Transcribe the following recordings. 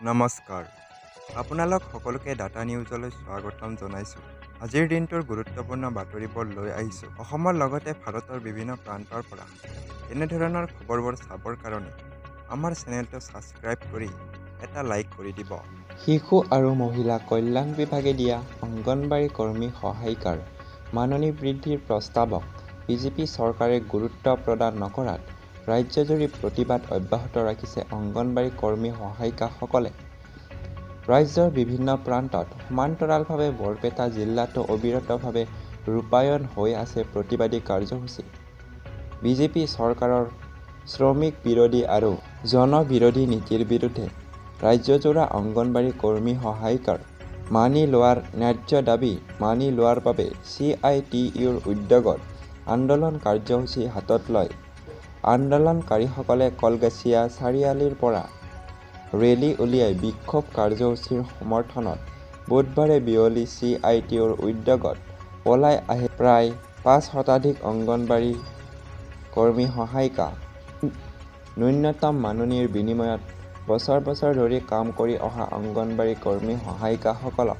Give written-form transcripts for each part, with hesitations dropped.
নমস্কাৰ আপোনালোক সকলোকে ডাটা নিউজলৈ স্বাগতম জনাইছোঁ। আজিৰ দিনটোৰ গুৰুত্বপূৰ্ণ বাতৰিবোৰ লৈ আহিছোঁ। অসমৰ লগতে ভাৰতৰ বিভিন্ন প্ৰান্তৰ পৰা এনেধৰণৰ খবৰবোৰ চাবৰ কাৰণে আমাৰ চেনেলটো ছাবস্ক্ৰাইব কৰি এটা লাইক কৰি দিব। শিশু আৰু মহিলা কল্যাণ বিভাগে দিয়া অংগনবাড়ী কৰ্মী সহায়িকাৰ মাননি বৃদ্ধিৰ প্ৰস্তাৱক বিজেপি চৰকাৰে গুৰুত্ব প্ৰদান নকৰাত ৰাজ্যজুৰি প্ৰতিবাদ অব্যাহত ৰাখিছে অংগনবাড়ী কৰ্মী সহায়িকাসকলে। ৰাজ্যৰ বিভিন্ন প্ৰান্তত সমান্তৰালভাৱে বৰপেটা জিলাতো অবিৰতভাৱে ৰূপায়ণ হৈ আছে প্ৰতিবাদী কাৰ্যসূচী। বিজেপি চৰকাৰৰ শ্ৰমিক বিৰোধী আৰু জনবিৰোধী নীতিৰ বিৰুদ্ধে ৰাজ্যজোৰা অংগনবাড়ী কৰ্মী সহায়িকাৰ মানি লোৱাৰ ন্যায্য দাবী মানি লোৱাৰ বাবে CITUৰ উদ্যোগত আন্দোলন কাৰ্যসূচী হাতত লয় আন্দোলনকাৰীসকলে কলগাছিয়া চাৰিআলিৰ পৰা ৰেলী উলিয়াই বিক্ষোভ কাৰ্যসূচীৰ সমৰ্থনত বুধবাৰে বিয়লি CITUৰ উদ্যোগত পলাই আহে প্ৰায় ৫ শতাধিক অংগনবাড়ী কৰ্মী সহায়িকা। ন্যূনতম মাননিৰ বিনিময়ত বছৰ বছৰ ধৰি কাম কৰি অহা অংগনবাড়ী কৰ্মী সহায়িকাসকলক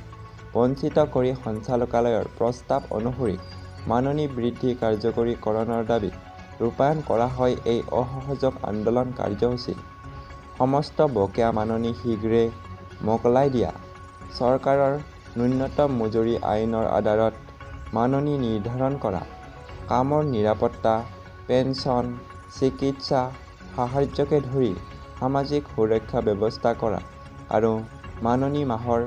বঞ্চিত কৰি সঞ্চালকালয়ৰ প্ৰস্তাৱ অনুসৰি মাননি বৃদ্ধি কাৰ্যকৰীকৰণৰ দাবীত ৰূপায়ণ কৰা হয় এই অসহযোগ আন্দোলন কাৰ্যসূচী। সমস্ত বকেয়া মাননি শীঘ্ৰে মোকলাই দিয়া, চৰকাৰৰ ন্যূনতম মজুৰি আইনৰ আধাৰত মাননি নিৰ্ধাৰণ কৰা, কামৰ নিৰাপত্তা, পেন্সন, চিকিৎসা সাহায্যকে ধৰি সামাজিক সুৰক্ষা ব্যৱস্থা কৰা আৰু মাননি মাহৰ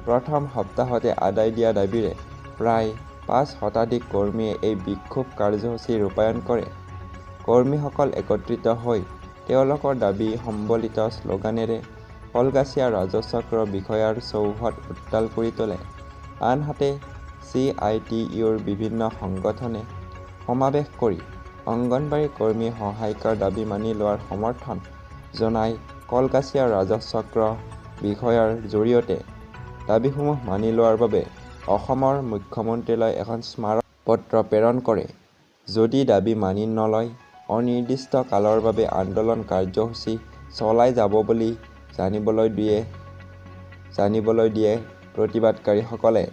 প্ৰথম সপ্তাহতে আদায় দিয়া দাবীৰে প্ৰায় ৫ শতাধিক কৰ্মীয়ে এই বিক্ষোভ কাৰ্যসূচী ৰূপায়ণ কৰে। কৰ্মীসকল একত্ৰিত হৈ তেওঁলোকৰ দাবী সম্বলিত শ্লোগানেৰে কলগাছিয়া ৰাজচক্ৰ বিষয়াৰ চৌহদ উত্তাল কৰি তোলে। আনহাতে CITUৰ বিভিন্ন সংগঠনে সমাৱেশ কৰি অংগনবাড়ী কৰ্মী সহায়িকাৰ দাবী মানি লোৱাৰ সমৰ্থন জনাই কলগাছিয়া ৰাজচক্ৰ বিষয়াৰ জৰিয়তে দাবীসমূহ মানি লোৱাৰ বাবে অসমৰ মুখ্যমন্ত্ৰীলৈ এখন স্মাৰক পত্ৰ প্ৰেৰণ কৰে। যদি দাবী মানি নলয় অনিৰ্দিষ্ট কালৰ বাবে আন্দোলন কাৰ্যসূচী চলাই যাব বুলি জানিবলৈ দিয়ে প্ৰতিবাদকাৰীসকলে।